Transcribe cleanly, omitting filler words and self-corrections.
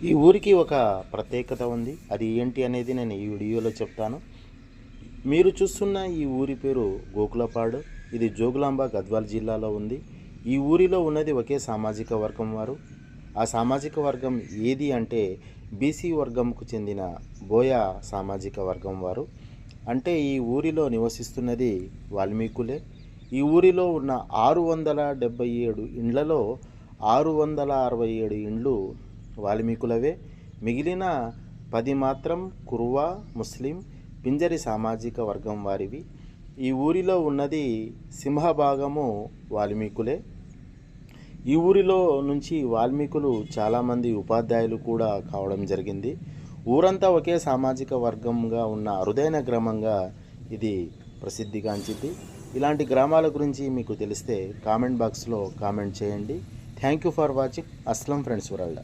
ఈ ఊరికి ఒక ప్రత్యేకత ఉంది. అది ఏంటి అనేది నేను ఈ వీడియోలో చెప్తాను. మీరు చూస్తున్న ఈ ఊరి పేరు గోకులపాడు. ఇది జోగులాంబ గద్వాల్ జిల్లాలో ఉంది. ఈ ఊరిలో ఉన్నది ఒకే సామాజిక వర్గం వారు. ఆ సామాజిక వర్గం ఏది అంటే బీసీ వర్గంకు చెందిన బోయ సామాజిక వర్గం వారు. అంటే ఈ ఊరిలో నివసిస్తున్నది వాల్మీకులే. ఈ ఊరిలో ఉన్న 677 ఇండ్లలో 667 ఇండ్లు వాల్మీకులవే. మిగిలిన 10 మాత్రం కురువా, ముస్లిం, పింజరి సామాజిక వర్గం వారివి. ఈ ఊరిలో ఉన్నది సింహభాగము వాల్మీకులే. ఈ ఊరిలో నుంచి వాల్మీకులు చాలామంది ఉపాధ్యాయులు కూడా కావడం జరిగింది. ఊరంతా ఒకే సామాజిక వర్గంగా ఉన్న అరుదైన గ్రామంగా ఇది ప్రసిద్ధిగాంచింది. ఇలాంటి గ్రామాల గురించి మీకు తెలిస్తే కామెంట్ బాక్స్లో కామెంట్ చేయండి. Thank you for watching. Aslam friends world.